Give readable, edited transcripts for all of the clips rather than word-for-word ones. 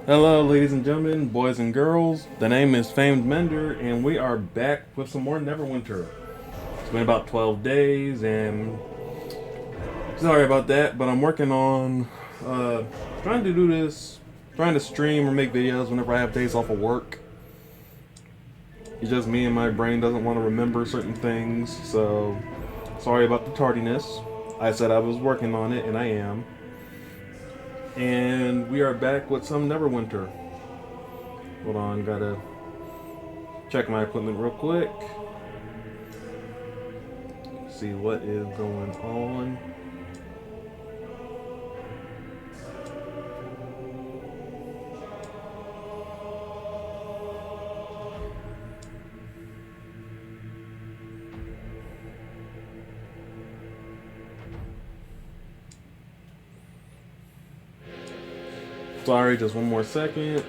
Hello, ladies and gentlemen, boys and girls. The name is Famed Mender, and we are back with some more Neverwinter. It's been about 12 days, and sorry about that, but I'm working on trying to do this, trying to stream or make videos whenever I have days off of work. It's just me and my brain doesn't want to remember certain things, so sorry about the tardiness. I said I was working on it, and I am. And we are back with some Neverwinter. Hold on, gotta check my equipment real quick. See what is going on. Sorry, just one more second.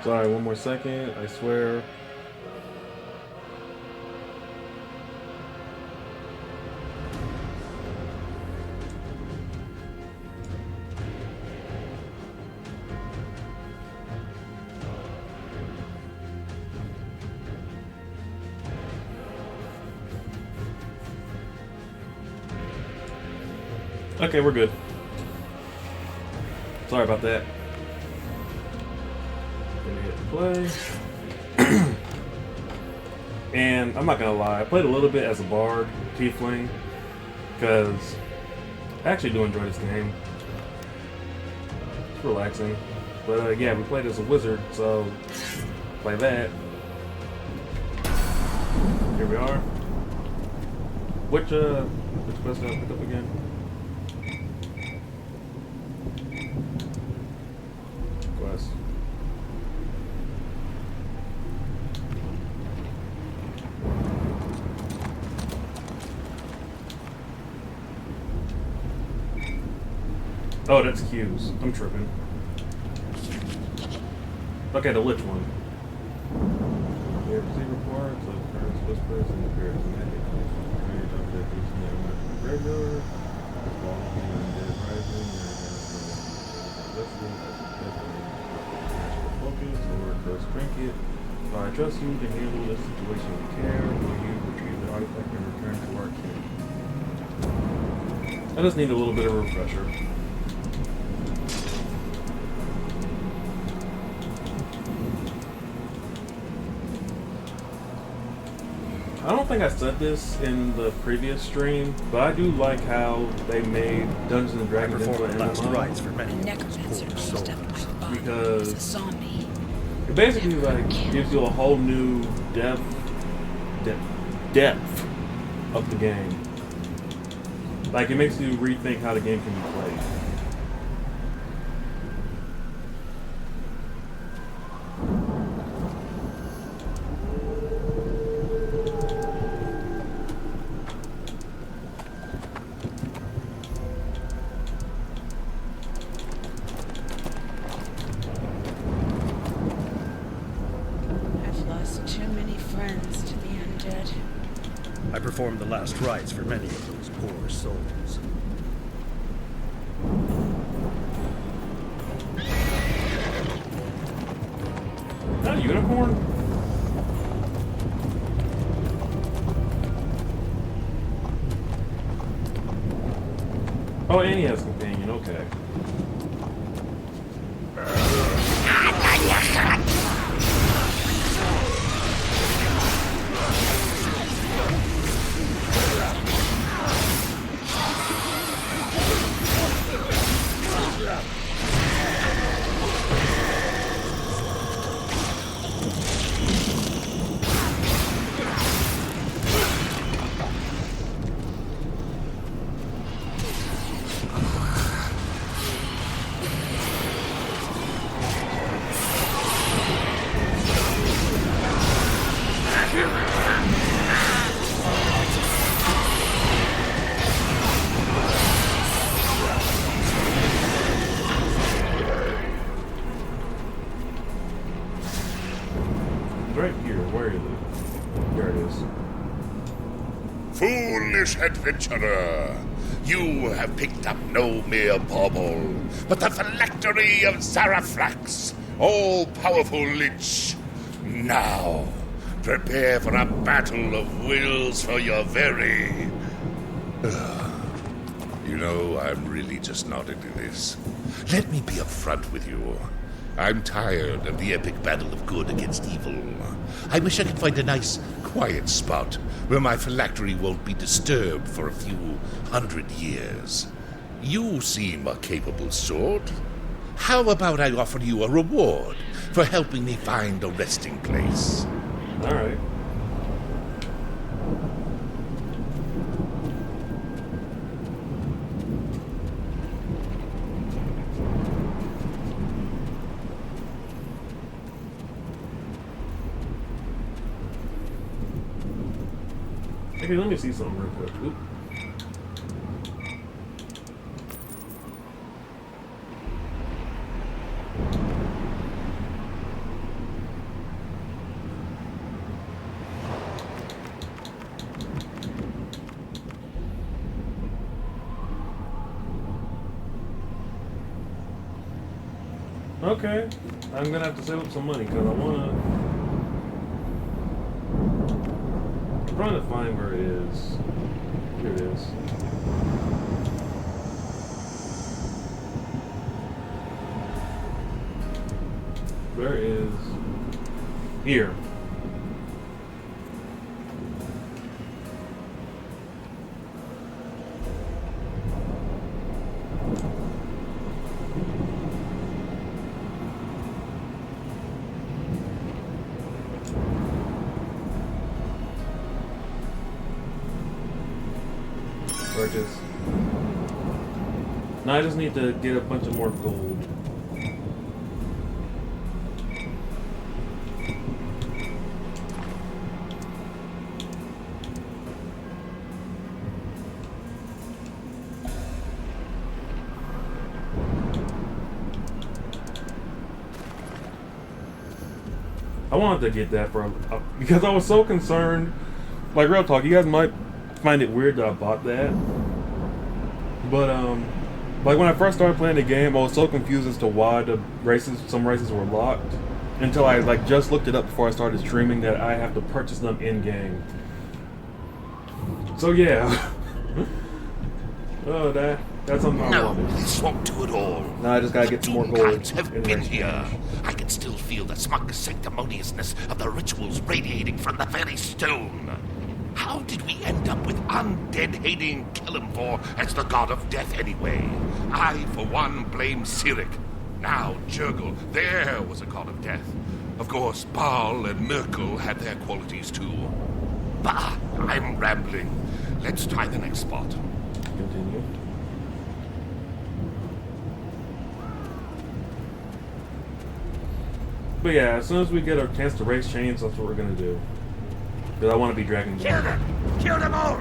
Sorry, one more second, I swear. Okay, we're good. Sorry about that. Play. And I'm not gonna lie, I played a little bit as a bard, tiefling, because I actually do enjoy this game. It's relaxing. But yeah, we played as a wizard, so play that. Here we are. Which quest did I pick up again? Quest. Oh, that's Q's. I'm tripping. Okay, the Lich one. We have received reports of current whispers and appears magic. Strange object is in the graveyard. Falling and dead rising. Magical focus or curse trinket. I trust you to handle this situation with care. Will you retrieve the artifact and return to our king? I just need a little bit of a refresher. I don't think I said this in the previous stream, but I do like how they made Dungeons and Dragons into an MMO. For many Because it basically like gives you a whole new depth of the game. Like it makes you rethink how the game can be played. I performed the last rites for many of those poor souls. Is that a unicorn? Oh, and he has a companion, okay. foolish adventurer. You have picked up no mere bauble, but the phylactery of Zaraflax, all-powerful lich. Now, prepare for a battle of wills for your very... You know, I'm really just not into this. Let me be upfront with you. I'm tired of the epic battle of good against evil. I wish I could find a nice, quiet spot where my phylactery won't be disturbed for a few 100 years. You seem a capable sort. How about I offer you a reward for helping me find a resting place? All right. Hey, let me see something real quick. Oop. Okay, I'm gonna have to save up some money because I wanna. I'm trying to find where it is. Here it is. Where is here? Purchase. Now I just need to get a bunch of more gold. I wanted to get that for because I was so concerned. Like, real talk, you guys might find it weird that I bought that, but like when I first started playing the game, I was so confused as to why some races were locked until I like just looked it up before I started streaming that I have to purchase them in game. So yeah. Oh, that's something I No, wanted. this won't do it all. Now I just gotta get some more gold. Demons have in been exchange. here. I can still feel the smug sanctimoniousness of the rituals radiating from the very stone. How did we end up with undead-hating Kellamvor as the god of death anyway? I, for one, blame Cyric. Now, Jurgle, there was a god of death. Of course, Baal and Merkel had their qualities too. Bah, I'm rambling. Let's try the next spot. Continue. But yeah, as soon as we get a chance to race chains, that's what we're gonna do. Because I want to be Dragon Kill them! Kill them all!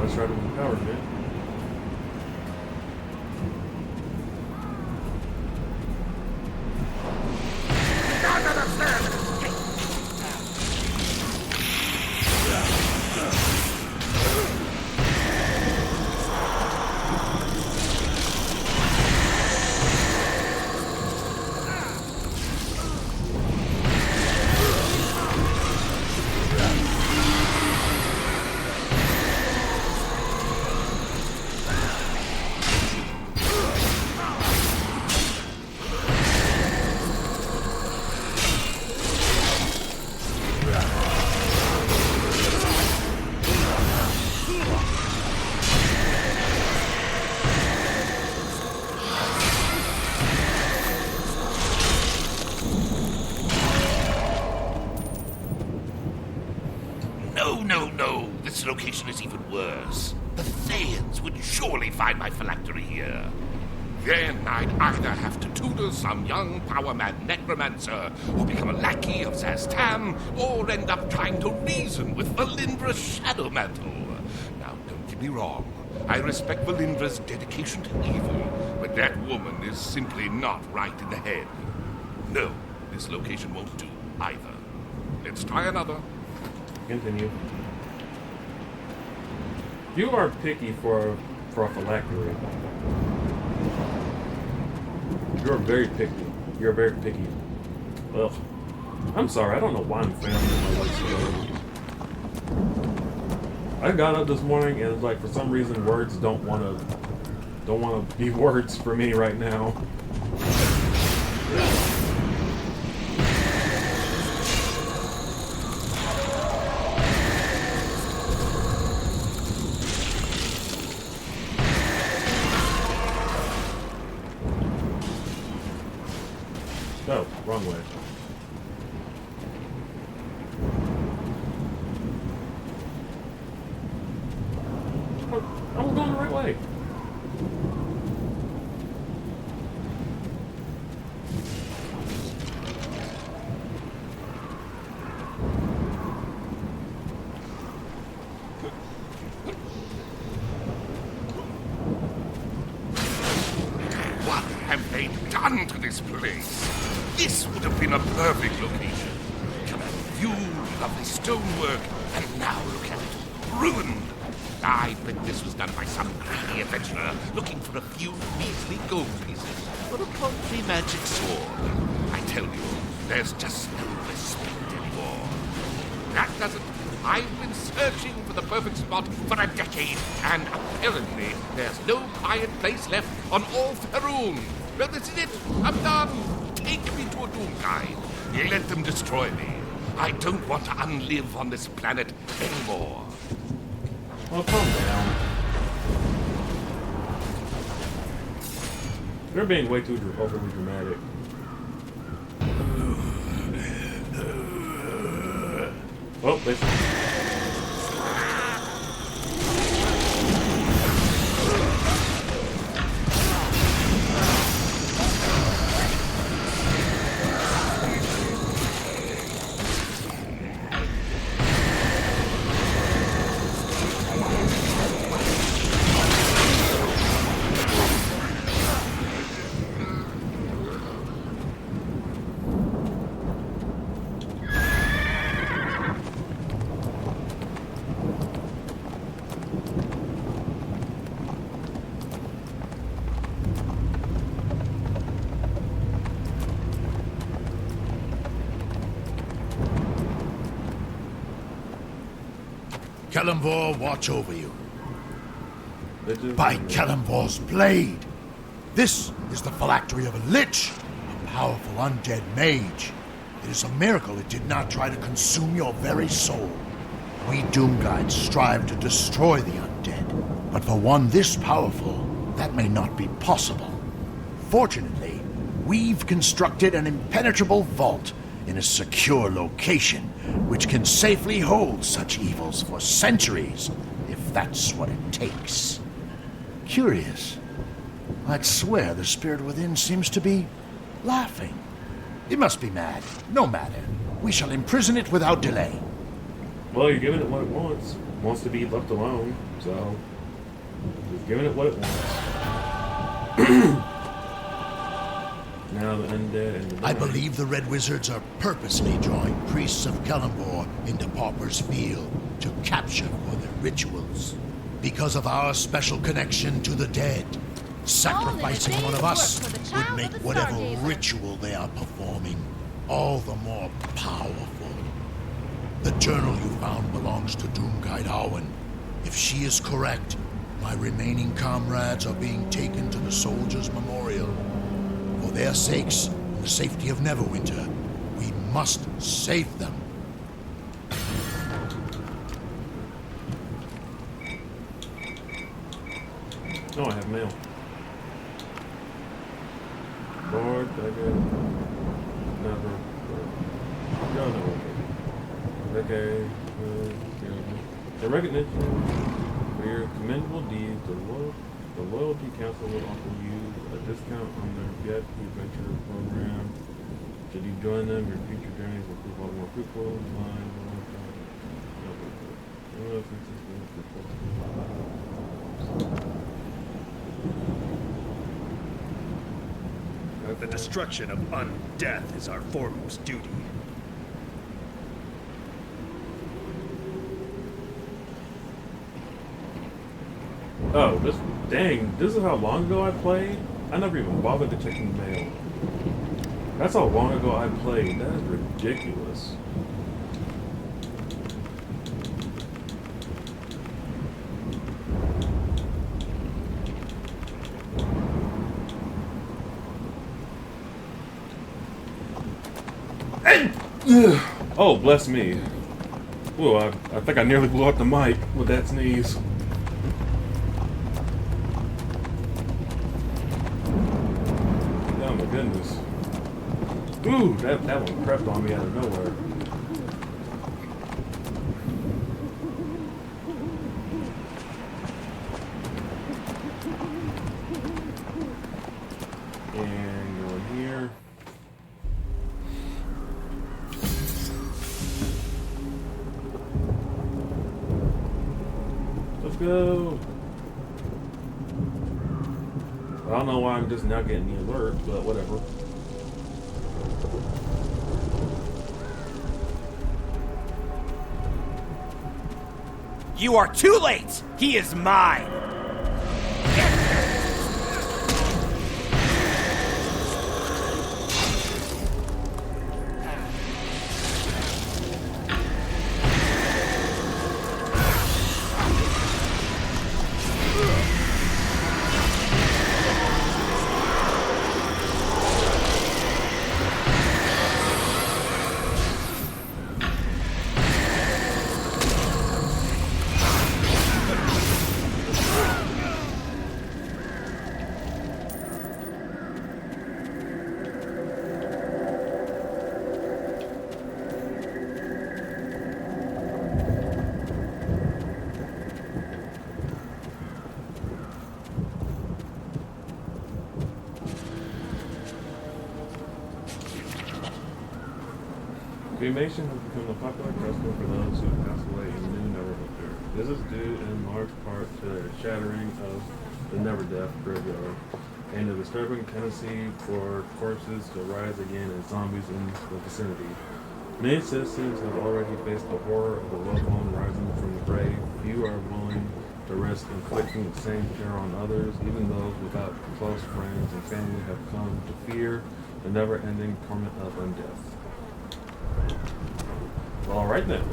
Let's try to empower it. this location is even worse. The Thaans would surely find my phylactery here. Then I'd either have to tutor some young power mad necromancer or become a lackey of Zastam, or end up trying to reason with Valindra's Shadow Mantle. Now, don't get me wrong. I respect Valindra's dedication to evil, but that woman is simply not right in the head. No, this location won't do either. Let's try another. Continue. You are picky for a phylactery. You're very picky. You're very picky. Ugh. I'm sorry. I don't know why I'm failing my life. I got up this morning and it's like for some reason words don't want to be words for me right now. No, wrong way. I was going the right way. What have they done to this place? This would have been a perfect location. Command view, lovely stonework, and now look at it, ruined. I bet this was done by some greedy adventurer looking for a few measly gold pieces for a paltry magic sword. I tell you, there's just no respect anymore. That doesn't. I've been searching for the perfect spot for a decade, and apparently there's no quiet place left on all Faerun. Well, this is it. I'm done. Take me to a Doomguide. Let them destroy me. I don't want to unlive on this planet anymore. Well, calm down. They're being way too overly dramatic. Well, they... Kelemvor watch over you. just... By Kelemvor's blade! This is the phylactery of a lich, a powerful undead mage. It is a miracle it did not try to consume your very soul. We Doomguides strive to destroy the undead, but for one this powerful, that may not be possible. Fortunately, we've constructed an impenetrable vault in a secure location, which can safely hold such evils for centuries, if that's what it takes. Curious. I'd swear the spirit within seems to be laughing. It must be mad. No matter. We shall imprison it without delay. Well, you're giving it what it wants. It wants to be left alone, so... Just giving it what it wants. Now the undead and the... I believe the Red Wizards are purposely drawing priests of Kelemvor into Pauper's Field to capture for their rituals. Because of our special connection to the dead, sacrificing one of us would make whatever ritual they are performing all the more powerful. The journal you found belongs to Doomguide Arwen. If she is correct, my remaining comrades are being taken to the Soldiers' Memorial. For their sakes, and the safety of Neverwinter, we must save them. Oh, I have mail. Lord, I get... Never... No. Okay. In recognition for your commendable deeds, the Loyalty Council will offer you a discount on their VIP Venture program. Should you join them, your future journeys will prove a lot more fruitful. The destruction of undeath is our foremost duty. Oh, this is how long ago I played? I never even bothered to check the mail. That's how long ago I played. That is ridiculous. Oh, bless me. Whoa, I think I nearly blew up the mic with that sneeze. Oh my goodness. Ooh, that one crept on me out of nowhere. And go in here. Let's go. I don't know why I'm just now getting the alert, but whatever. You are too late! He is mine! Cremation has become a popular custom for those who pass away in New Neverwinter. This is due in large part to the shattering of the Neverdeath graveyard and the disturbing tendency for corpses to rise again as zombies in the vicinity. Many citizens have already faced the horror of a loved one rising from the grave. Few are willing to risk inflicting the same terror on others. Even those without close friends and family have come to fear the never-ending torment of undeath. All right then.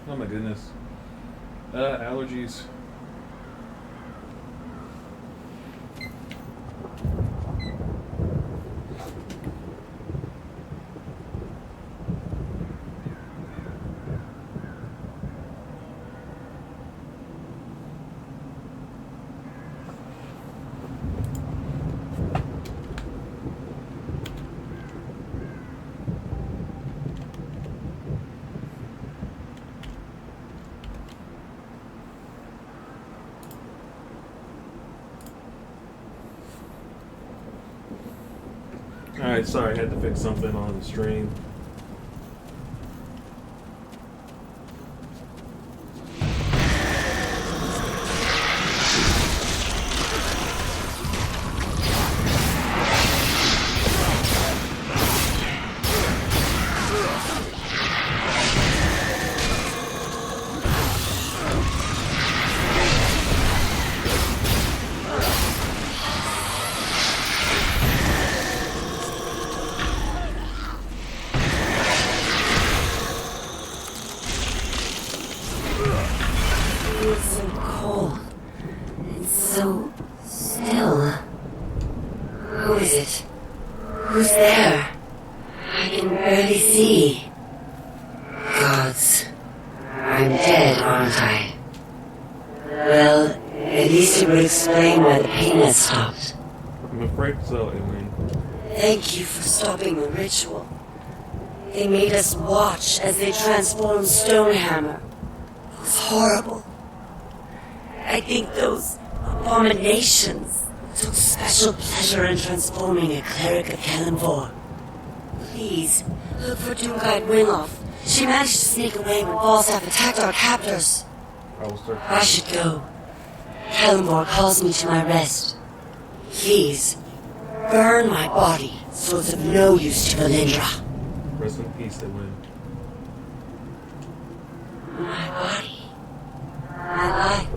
Oh my goodness. Allergies. Alright, sorry, I had to fix something on the stream. It's so cold. It's so still. Who is it? Who's there? I can barely see. Gods. I'm dead, aren't I? Well, at least it would explain why the pain has stopped. I'm afraid so, Aileen. Thank you for stopping the ritual. They made us watch as they transformed Stonehammer. It was horrible. I think those abominations took special pleasure in transforming a cleric of Kelimvor. Please, look for Doomguide Wingoff. She managed to sneak away when Falstaff attacked our captors. I will start. I should go. Kelimvor calls me to my rest. Please, burn my body so it's of no use to Valindra. Rest in peace, Aileen. My body. My life.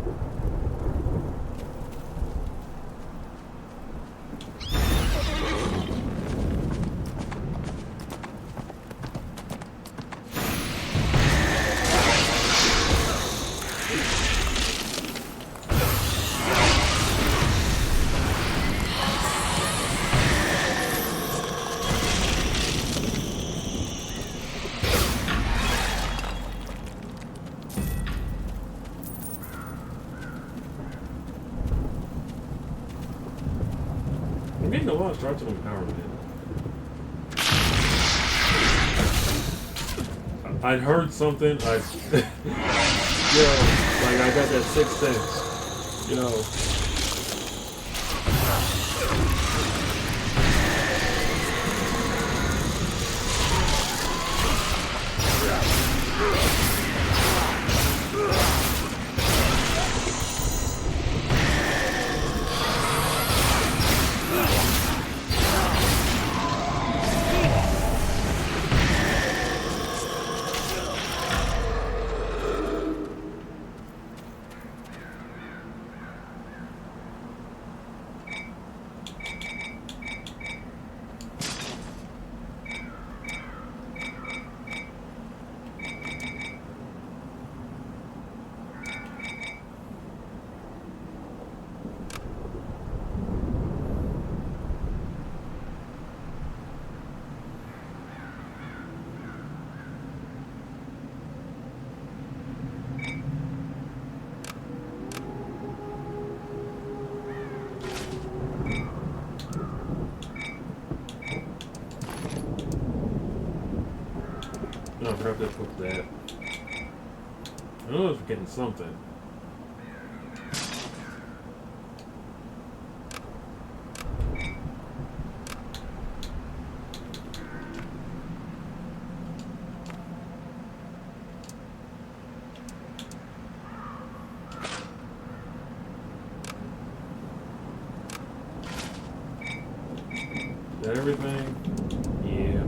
I'm getting a lot of starts of empowerment. I'd heard something. Yo, like I got that sixth sense. Yo. No, I forgot to put that. I know I was getting something. Is that everything? Yeah.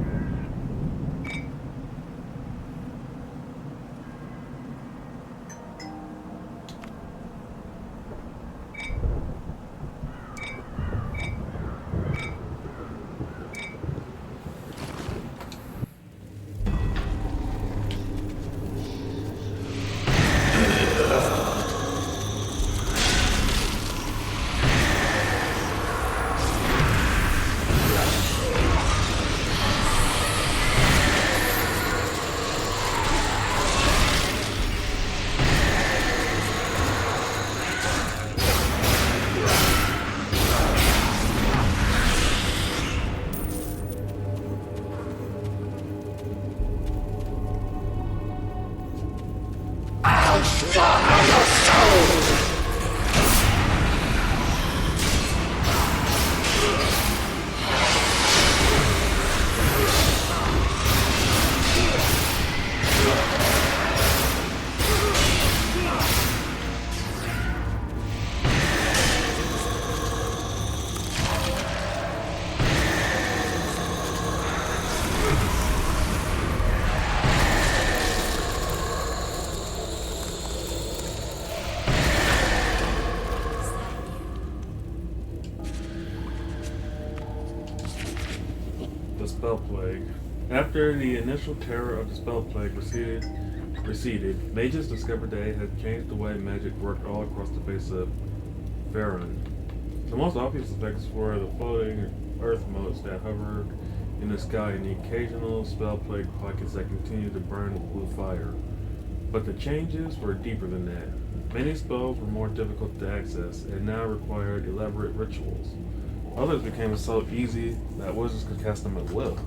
spell plague. After the initial terror of the spell plague receded, mages discovered that it had changed the way magic worked all across the face of Faerun. The most obvious effects were the floating earth motes that hovered in the sky and the occasional spell plague pockets that continued to burn with blue fire. But the changes were deeper than that. Many spells were more difficult to access and now required elaborate rituals. Others became so easy that wizards could cast them at will.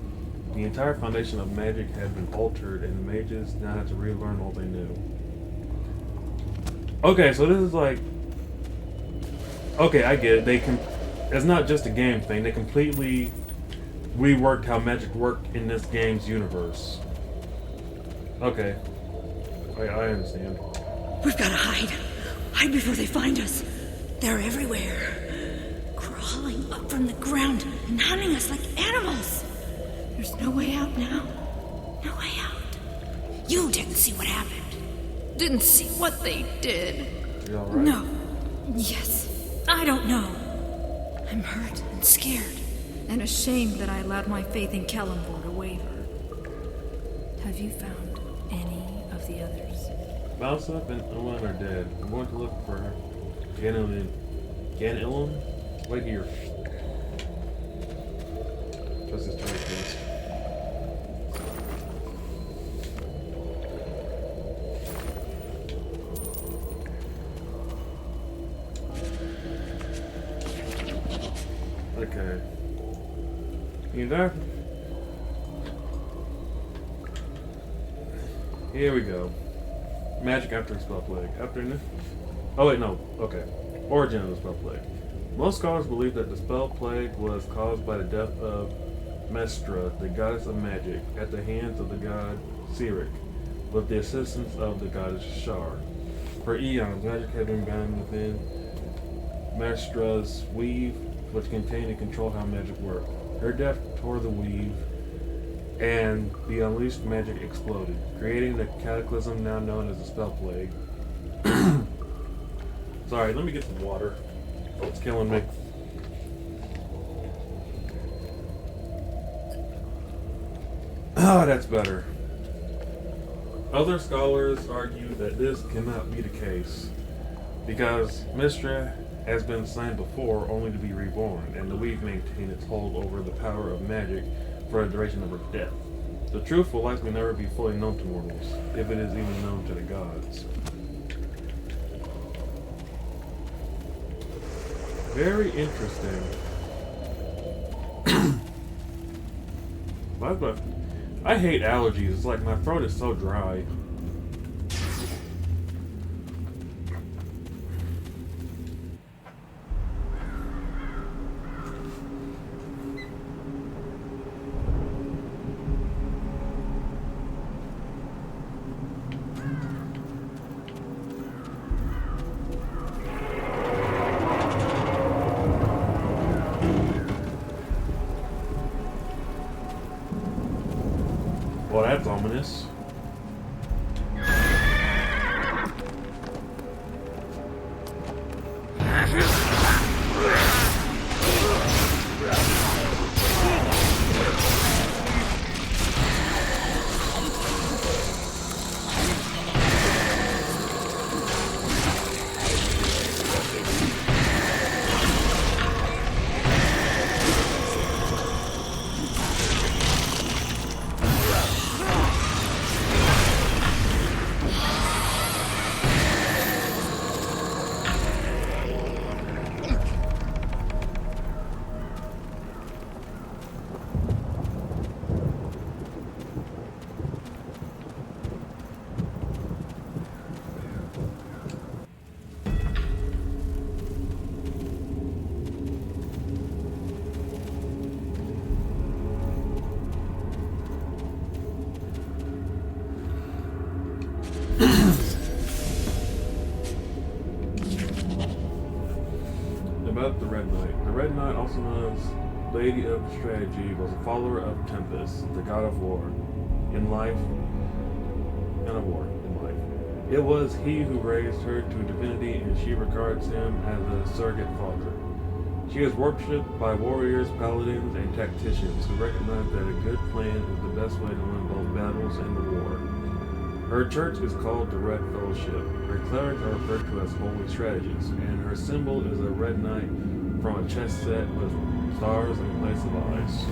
The entire foundation of magic had been altered, and the mages now had to relearn all they knew. Okay, so this is like... Okay, I get it. It's not just a game thing. They completely reworked how magic worked in this game's universe. Okay. I understand. We've gotta hide. Hide before they find us. They're everywhere. Crawling up from the ground and hunting us like animals. There's no way out now. No way out. You didn't see what happened. Didn't see what they did. You alright? No. Yes. I don't know. I'm hurt and scared. And ashamed that I allowed my faith in Kelemvor to waver. Have you found any of the others? Balsuf and Ulan are dead. I'm going to look for Ganilin. Ganilin? Wait here. Trust his turn, please. Okay. You there? Here we go. Magic after spell plague. Oh wait, no. Okay. Origin of the spell plague. Most scholars believe that the spell plague was caused by the death of Mestra, the goddess of magic, at the hands of the god Cyric, with the assistance of the goddess Shar. For eons, magic had been bound within Mestra's weave, which contained and controlled how magic worked. Her death tore the weave, and the unleashed magic exploded, creating the cataclysm now known as the spell plague. Sorry, let me get some water. Oh, it's killing me. Oh, that's better. Other scholars argue that this cannot be the case, because Mystra has been slain before only to be reborn, and the weave maintained its hold over the power of magic for the duration of her death. The truth will likely never be fully known to mortals, if it is even known to the gods. Very interesting. I hate allergies. It's like my throat is so dry. Well, that's ominous. About the Red Knight. The Red Knight, also known as Lady of Strategy, was a follower of Tempest, the god of war, in life, and of war in life. It was he who raised her to divinity, and she regards him as a surrogate father. She is worshipped by warriors, paladins, and tacticians who recognize that a good plan is the best way to win both battles and the war. Her church is called the Red Fellowship. Her clerics are referred to as holy strategists, and her symbol is a red knight from a chess set with stars in place of eyes.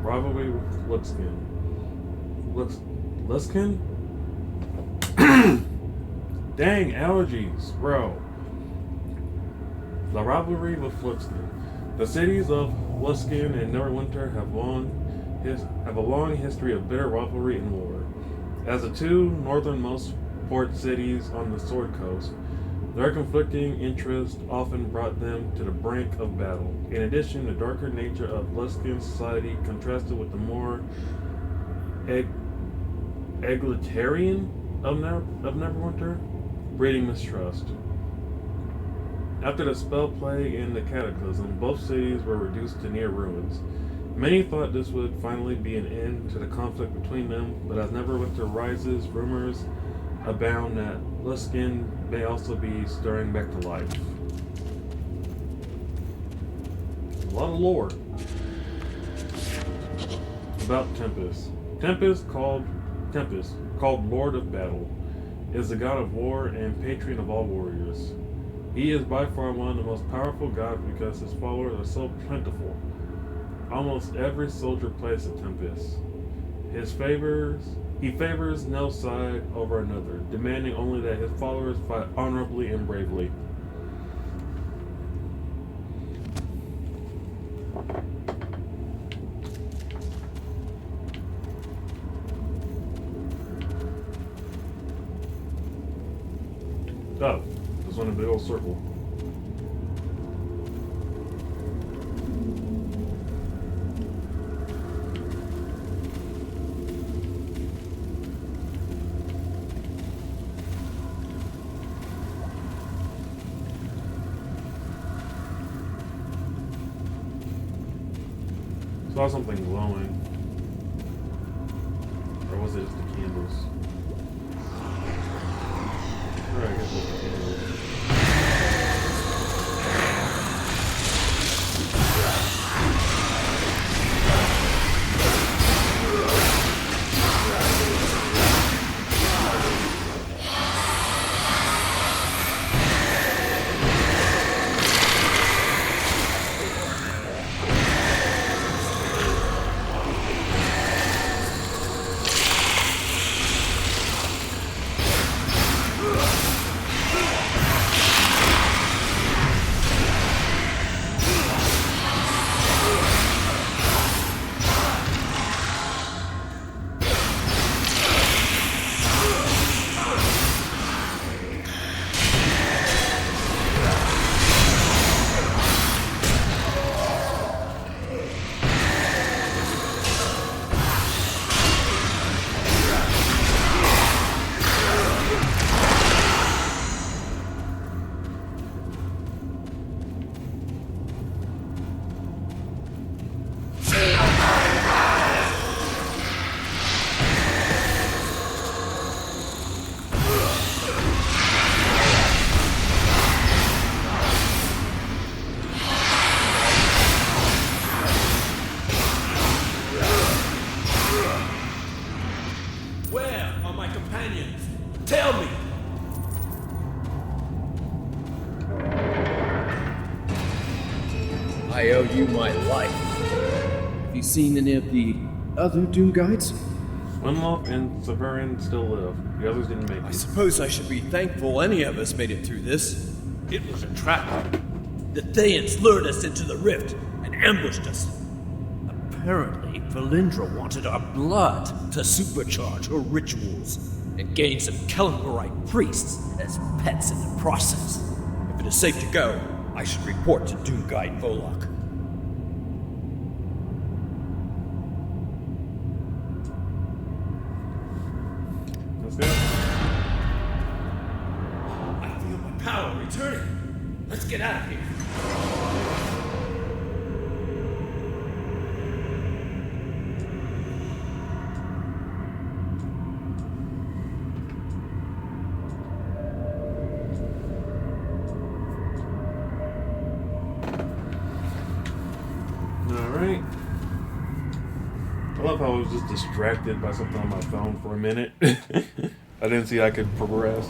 Rivalry with Luskin? Dang, allergies, bro. The rivalry with Luskin. The cities of Luskin and Neverwinter have a long history of bitter rivalry and war. As the two northernmost port cities on the Sword Coast, their conflicting interests often brought them to the brink of battle. In addition, the darker nature of Luskin society contrasted with the more egalitarian of Neverwinter, breeding mistrust. After the spell plague and the cataclysm, both cities were reduced to near ruins. Many thought this would finally be an end to the conflict between them, but as Neverwinter rises, rumors abound that Luskin may also be stirring back to life. A lot of lore about Tempest. Tempest, called Lord of Battle, is the god of war and patron of all warriors. He is by far one of the most powerful gods because his followers are so plentiful. Almost every soldier plays a Tempest. He favors no side over another, demanding only that his followers fight honorably and bravely. Oh, there's one in the big old circle. Saw something glowing. Or was it just the candles? Alright, I guess it was the candles. I owe you my life. Have you seen any of the other Doom Guides? Swinlock and Severin still live. The others didn't make it. I suppose I should be thankful any of us made it through this. It was a trap. The Thayans lured us into the rift and ambushed us. Apparently, Valindra wanted our blood to supercharge her rituals and gain some Kelemborite priests as pets in the process. If it is safe to go, I should report to Doom Guide Volok. Let's go. I feel my power returning. Let's get out of here. Alright. I love how I was just distracted by something on my phone for a minute. I didn't see I could progress.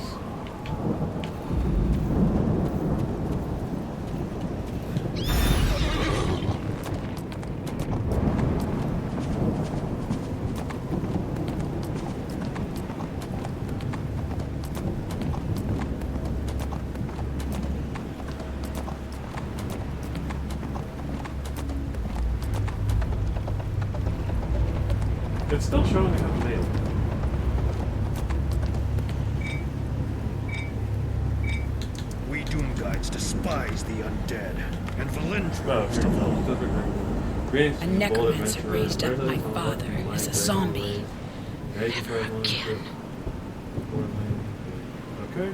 It's still showing I have mail. We Doom Guides despise the undead, and Valindra Oh, most of all. A necromancer raised up my father as a zombie. Never again. Okay.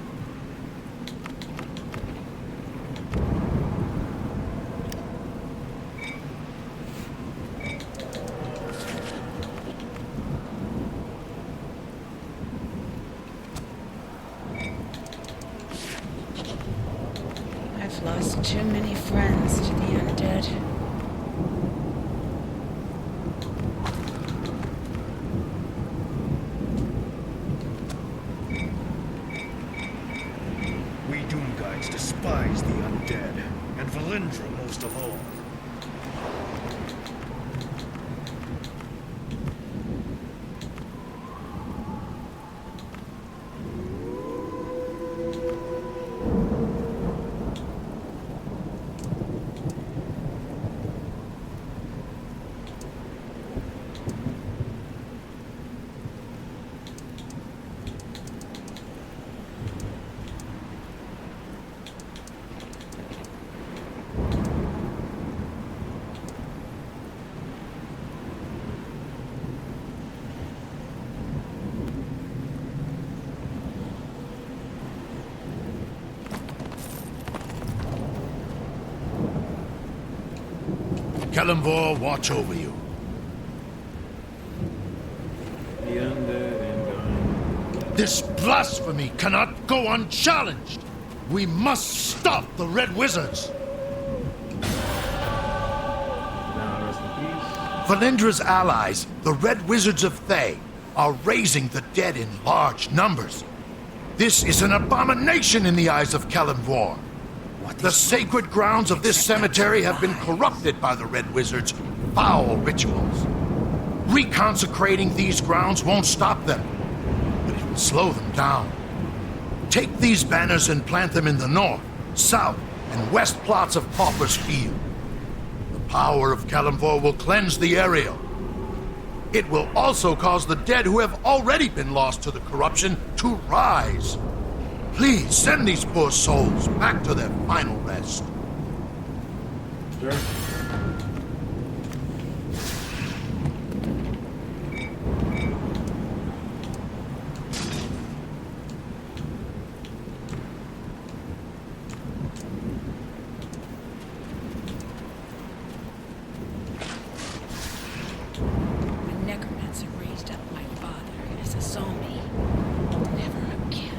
I've lost too many friends to the undead. We Doom Guides despise the undead, and Valindra most of all. Kelemvor watch over you. The undead and dying. This blasphemy cannot go unchallenged. We must stop the Red Wizards. Now rest in peace. Valindra's allies, the Red Wizards of Thay, are raising the dead in large numbers. This is an abomination in the eyes of Kelemvor. The sacred grounds of this cemetery have been corrupted by the Red Wizards' foul rituals. Reconsecrating these grounds won't stop them, but it will slow them down. Take these banners and plant them in the north, south, and west plots of Pauper's Field. The power of Kelemvor will cleanse the area. It will also cause the dead who have already been lost to the corruption to rise. Please send these poor souls back to their final rest. Sure. A necromancer raised up my father as a zombie. Never again.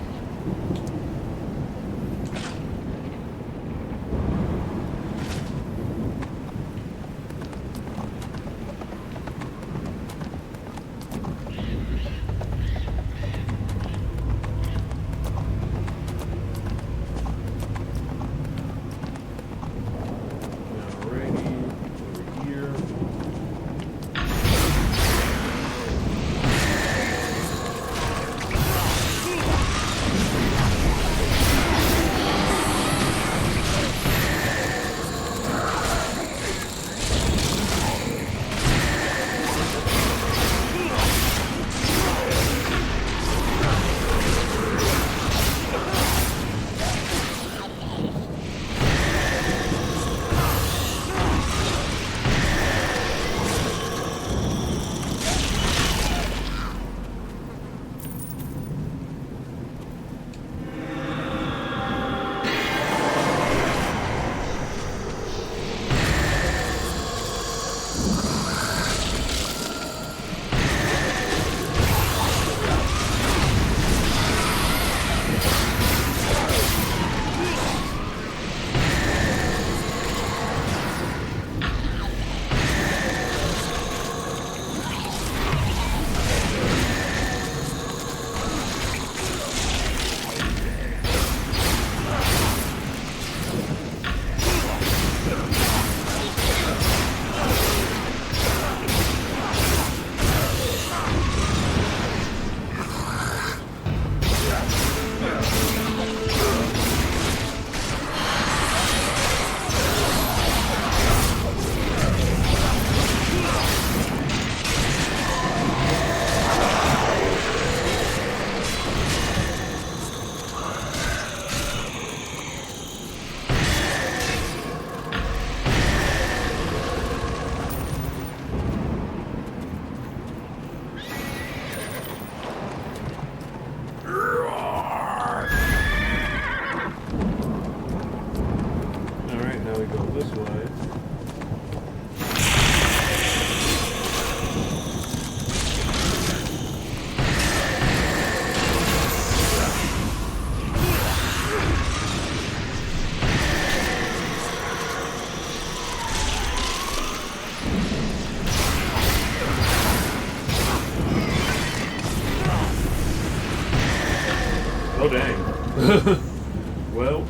Well,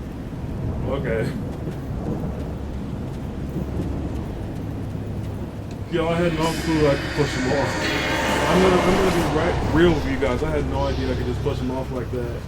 okay. Yo, I had no clue I could push him off. I'm gonna be real with you guys. I had no idea I could just push him off like that.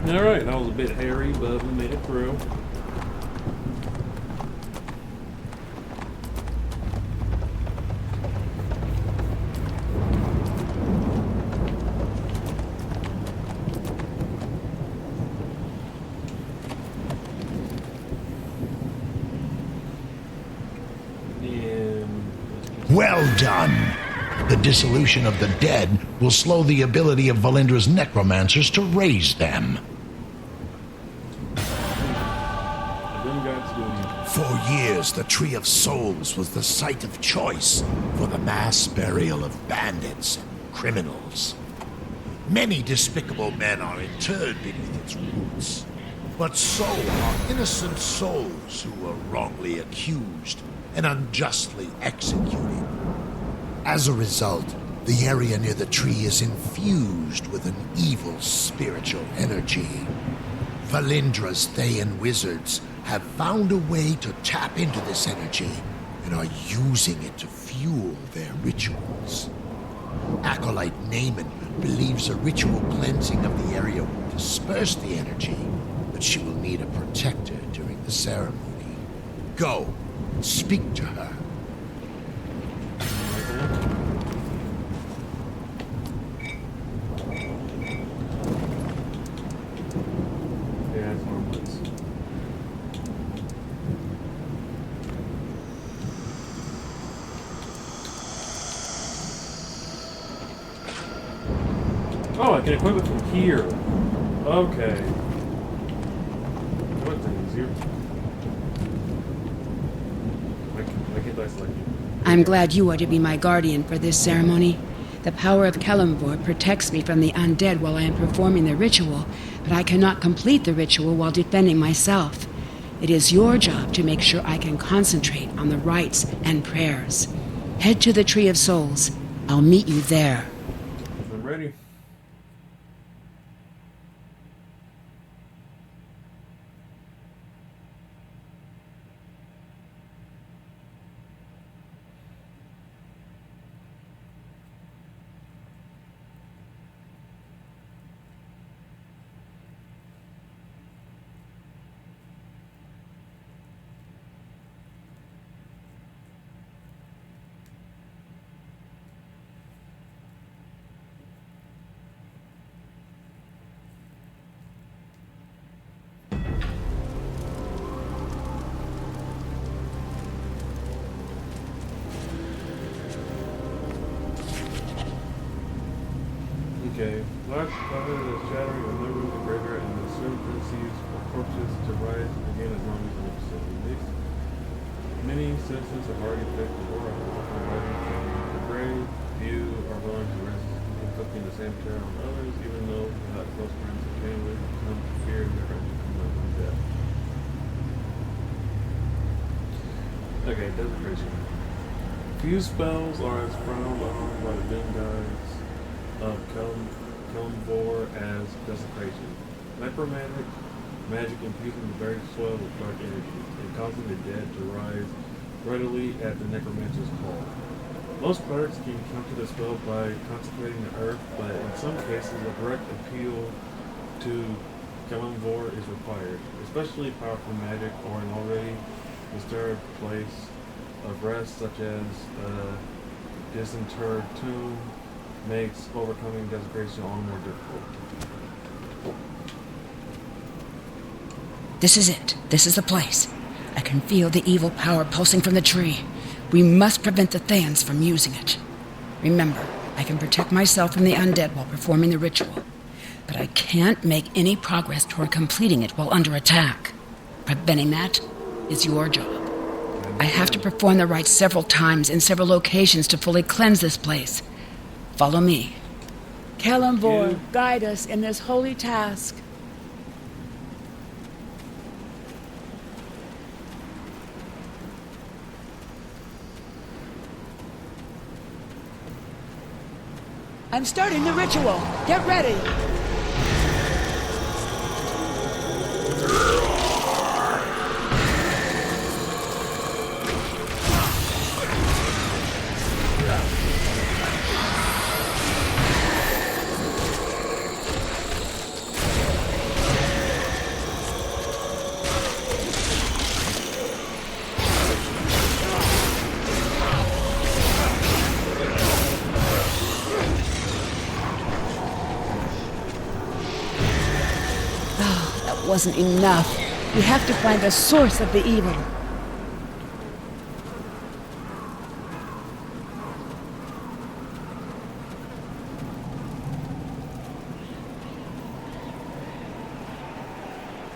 Alright, that was a bit hairy, but we made it through. Well done. The dissolution of the dead will slow the ability of Valindra's necromancers to raise them. For years, the Tree of Souls was the site of choice for the mass burial of bandits and criminals. Many despicable men are interred beneath its roots, but so are innocent souls who were wrongly accused and unjustly executed. As a result, the area near the tree is infused with an evil spiritual energy. Valindra's Thayan wizards have found a way to tap into this energy and are using it to fuel their rituals. Acolyte Naaman believes a ritual cleansing of the area will disperse the energy, but she will need a protector during the ceremony. Go, speak to her. Oh, I can equip it from here. Okay. What thing is here? I get that selected. I'm glad you are to be my guardian for this ceremony. The power of Kelemvor protects me from the undead while I am performing the ritual, but I cannot complete the ritual while defending myself. It is your job to make sure I can concentrate on the rites and prayers. Head to the Tree of Souls. I'll meet you there. I'm ready. Okay. Large fire is shattering a member of the graveyard and the surfaces for corpses to rise again as long as the facility. Many citizens have already picked the door from rising from the grave. Few are willing to risk inflicting the same terror on others, even though without close friends and family come to fear their friends come out from death. Okay, desecration. Few spells are as frowned on by the dim gods of Kelemvor as desecration. Necromantic magic infusing the very soil with dark energy and causing the dead to rise readily at the necromancer's call. Most clerics can counter the spell by consecrating the earth, but in some cases a direct appeal to Kelemvor is required, especially powerful magic or an already disturbed place of rest such as a disinterred tomb makes overcoming desecration all the more difficult. This is it. This is the place. I can feel the evil power pulsing from the tree. We must prevent the Thans from using it. Remember, I can protect myself from the undead while performing the ritual, but I can't make any progress toward completing it while under attack. Preventing that is your job. I have to perform the rites several times in several locations to fully cleanse this place. Follow me. Kelemvor, guide us in this holy task. I'm starting the ritual. Get ready. Wasn't enough. We have to find the source of the evil.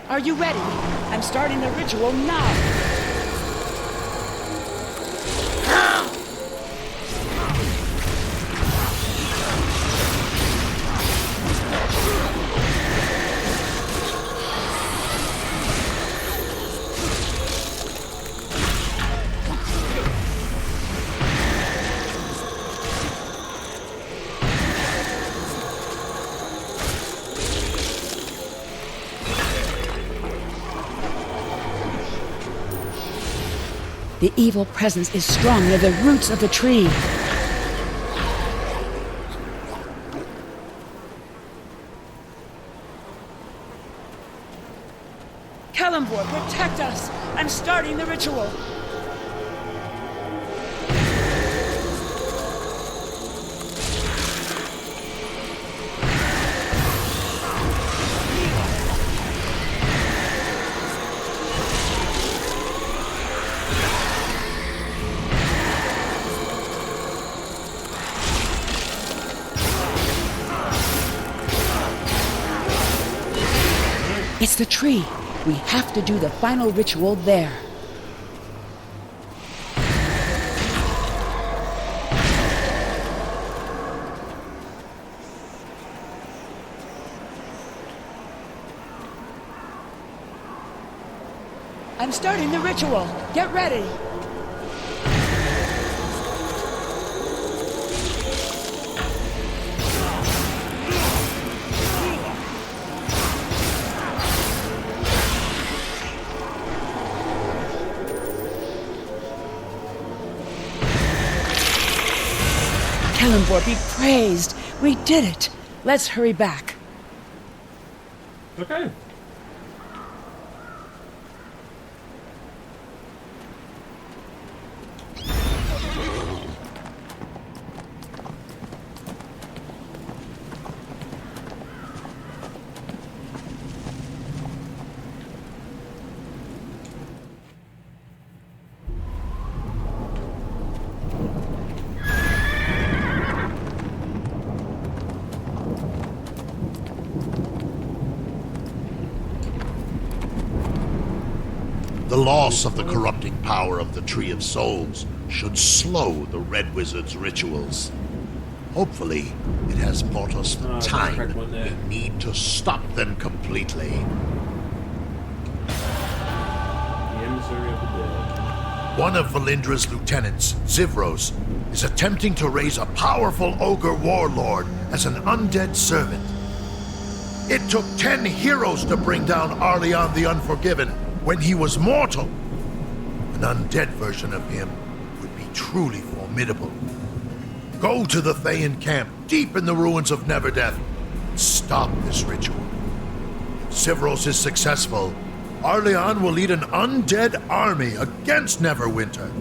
Are you ready? I'm starting the ritual now. The evil presence is strong near the roots of the tree. Kelemvor, protect us! I'm starting the ritual. It's the tree. We have to do the final ritual there. I'm starting the ritual. Get ready. Kelemvor be praised. We did it. Let's hurry back. Okay. loss of the corrupting power of the Tree of Souls should slow the Red Wizard's rituals. Hopefully, it has bought us the time we need to stop them completely. The emissary of the dead. One of Valindra's lieutenants, Zivros, is attempting to raise a powerful ogre warlord as an undead servant. It took 10 heroes to bring down Arleon the Unforgiven when he was mortal. An undead version of him would be truly formidable. Go to the Thayan camp deep in the ruins of Neverdeath and stop this ritual. If Zivros is successful, Arleon will lead an undead army against Neverwinter.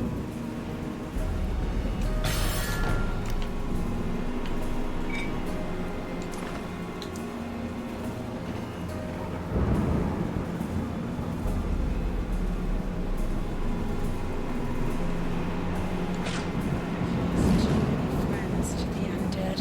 Friends to the undead.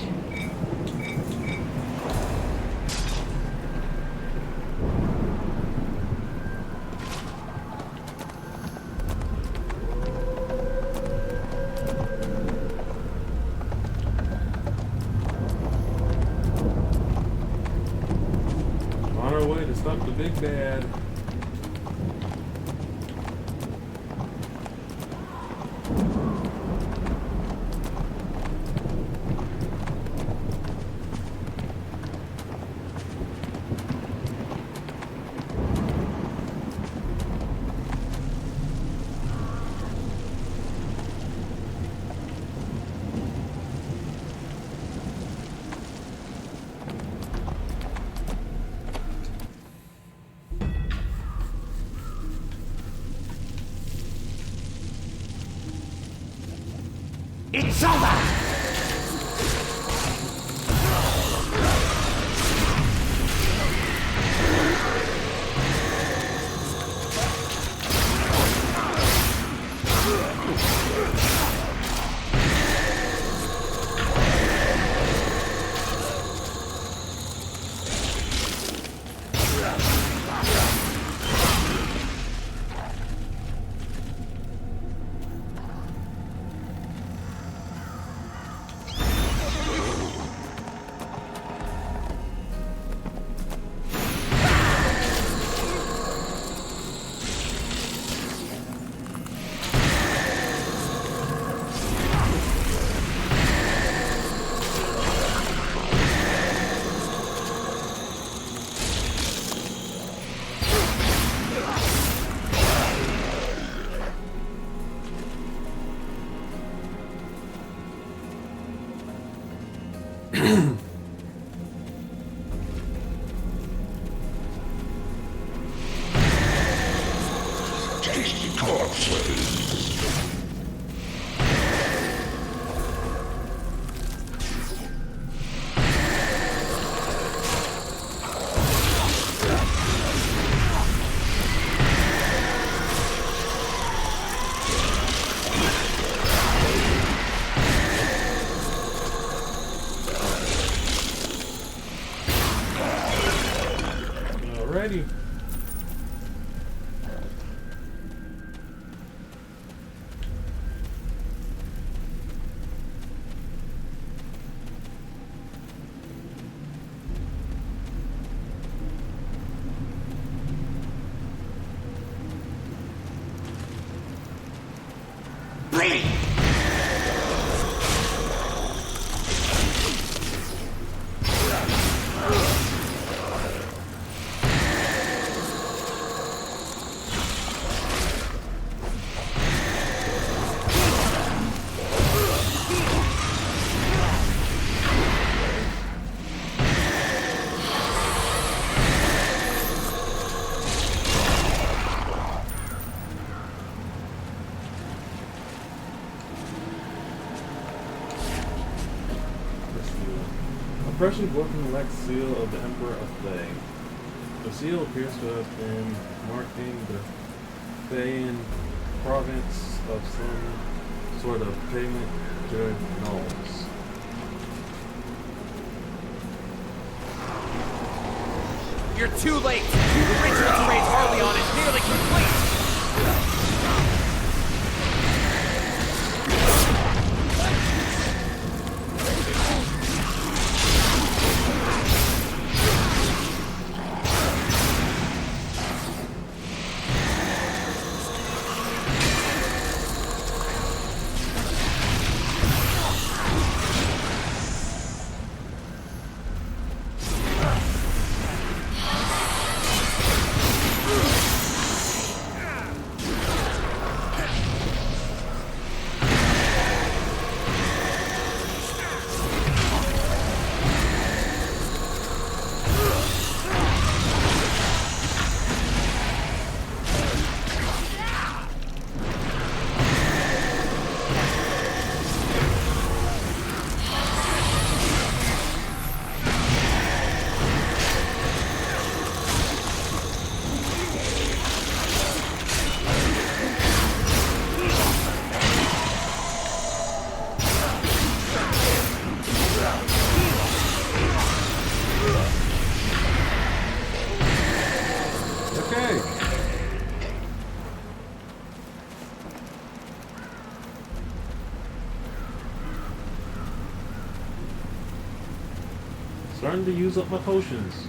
On our way to stop the big bad. It's over! Alrighty. Precious broken-legged seal of the Emperor of Thay. The seal appears to have been marking the Thayan province of some sort of payment to gnolls. You're too late! The ritual to raise Arleon is nearly complete! Starting to use up my potions.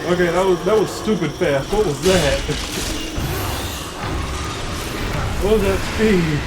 Okay, that was stupid fast. What was that? What was that speed?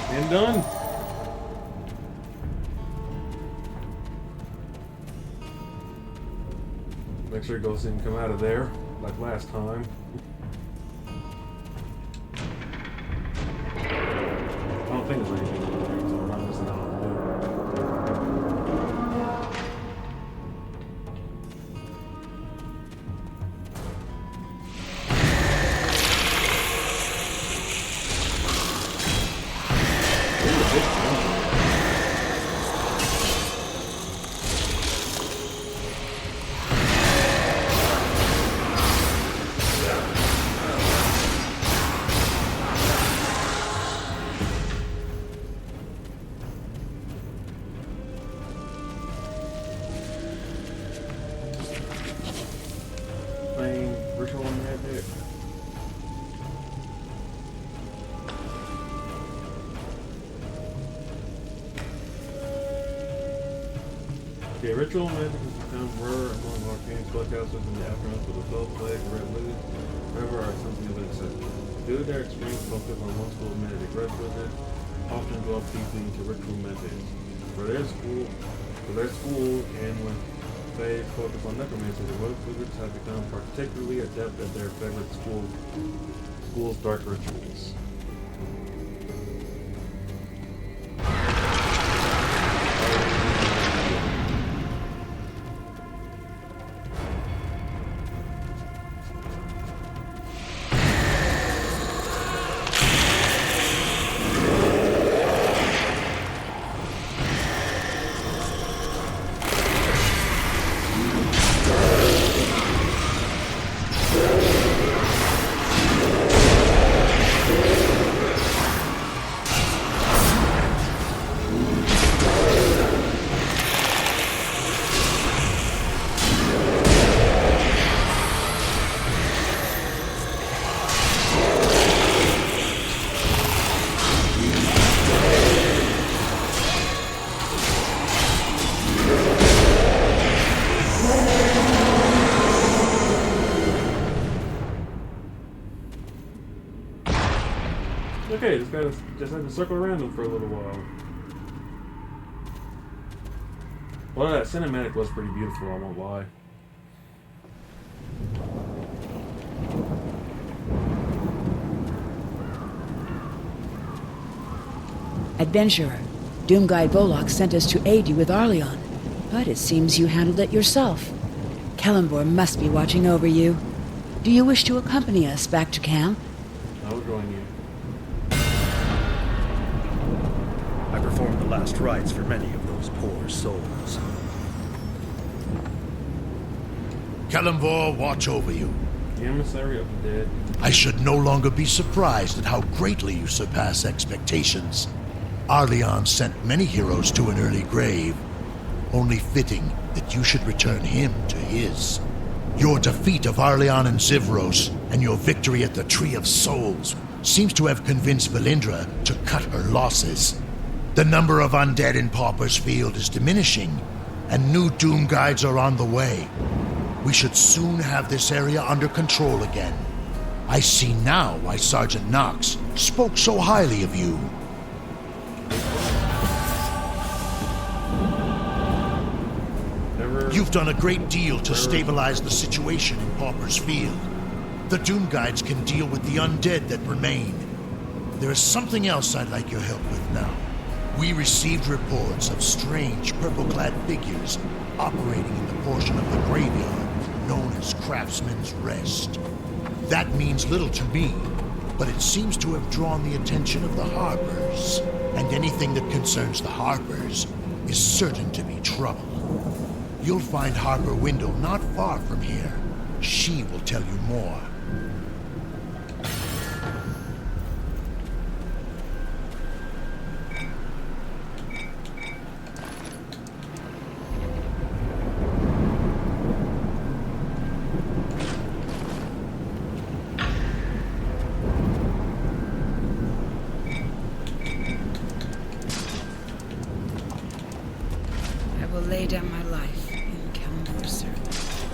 And done. Make sure ghosts didn't come out of there like last time. I don't think there's anything over there, so we're not missing out on it. Okay, ritual magic has become rare among arcane spellcasters in the aftermath of the Fell Plague, Red Lose. However, are something of an exception. Due to their extreme focus on one school of magic, red wizards often delve deeply into ritual methods. For their school, and when they focus on necromancy, the red wizards have become particularly adept at their favorite school's dark rituals. Okay, just had to circle around them for a little while. Well, that cinematic was pretty beautiful, I won't lie. Adventurer, Doom Guide Volok sent us to aid you with Arleon, but it seems you handled it yourself. Kellenvor must be watching over you. Do you wish to accompany us back to camp? I will join you. I performed the last rites for many of those poor souls. Kellenvor, watch over you. The emissary of the dead. I should no longer be surprised at how greatly you surpass expectations. Arleon sent many heroes to an early grave. Only fitting that you should return him to his. Your defeat of Arleon and Zivros, and your victory at the Tree of Souls, seems to have convinced Valindra to cut her losses. The number of undead in Pauper's Field is diminishing, and new Doom Guides are on the way. We should soon have this area under control again. I see now why Sergeant Knox spoke so highly of you. You've done a great deal to stabilize the situation in Pauper's Field. The Doom Guides can deal with the undead that remain. There is something else I'd like your help with now. We received reports of strange purple-clad figures operating in the portion of the graveyard known as Craftsman's Rest. That means little to me, but it seems to have drawn the attention of the Harpers, and anything that concerns the Harpers is certain to be trouble. You'll find Harper Windle not far from here. She will tell you more. I will lay down my life in Kellenvor's service.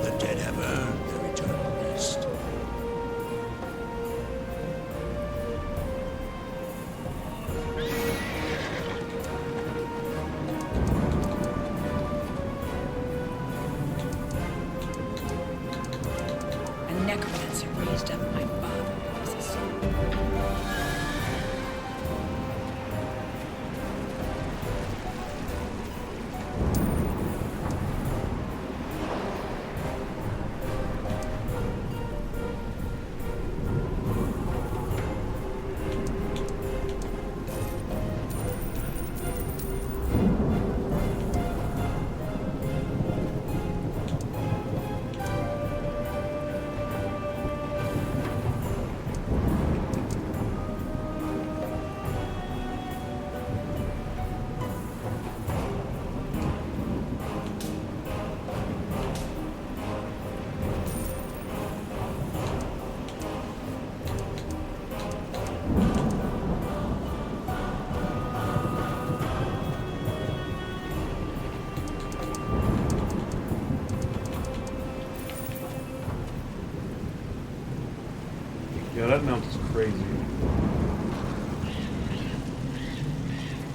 The dead have earned their eternal rest. A necromancer raised up my father as a son. Yeah, that mount is crazy.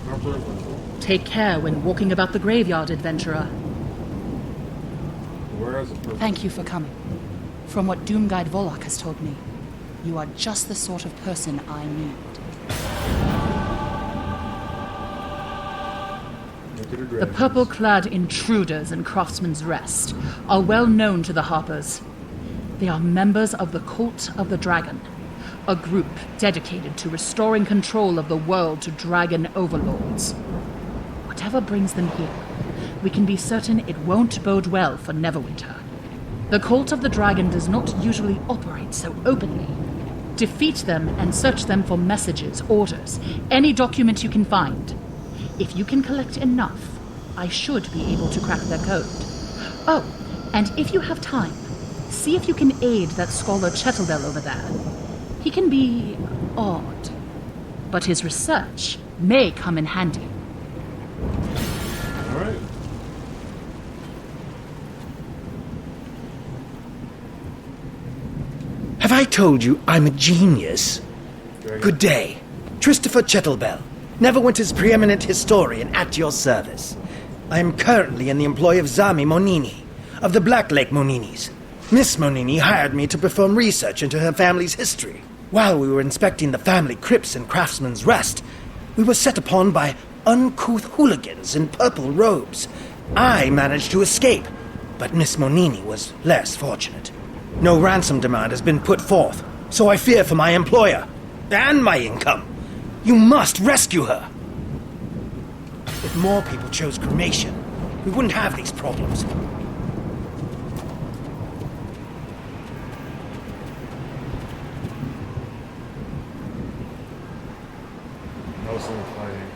Harper, Take care when walking about the graveyard, adventurer. where is it? Purple? Thank you for coming. From what Doom Guide Volok has told me, you are just the sort of person I need. Look at her The dragons. purple-clad intruders in Craftsman's Rest are well known to the Harpers. They are members of the Cult of the Dragon, a group dedicated to restoring control of the world to dragon overlords. Whatever brings them here, we can be certain it won't bode well for Neverwinter. The Cult of the Dragon does not usually operate so openly. Defeat them and search them for messages, orders, any document you can find. If you can collect enough, I should be able to crack their code. Oh, and if you have time, see if you can aid that scholar Chettlebell over there. He can be odd, but his research may come in handy. Alright. Have I told you I'm a genius? Dragon. Good day. Christopher Chettlebell, Neverwinter's preeminent historian at your service. I am currently in the employ of Zami Monini, of the Black Lake Moninis. Miss Monini hired me to perform research into her family's history. While we were inspecting the family crypts in Craftsman's Rest, we were set upon by uncouth hooligans in purple robes. I managed to escape, but Miss Monini was less fortunate. No ransom demand has been put forth, so I fear for my employer and my income. You must rescue her. If more people chose cremation, we wouldn't have these problems. No someone fighting.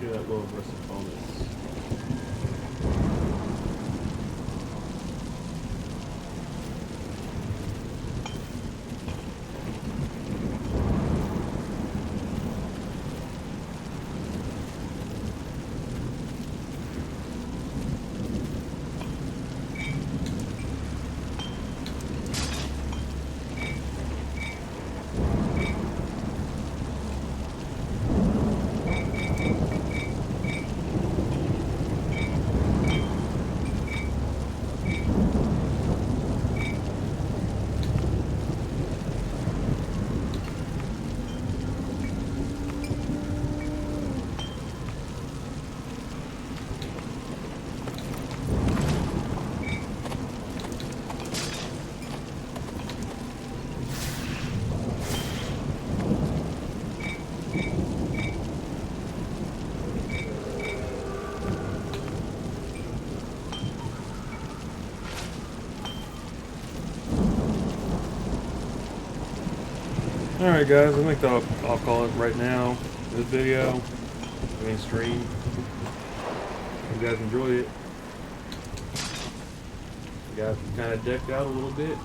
Get that low aggressive bonus. Alright guys, I think I'll call it right now. This video, stream. Hope you guys enjoyed it. You guys kind of decked out a little bit.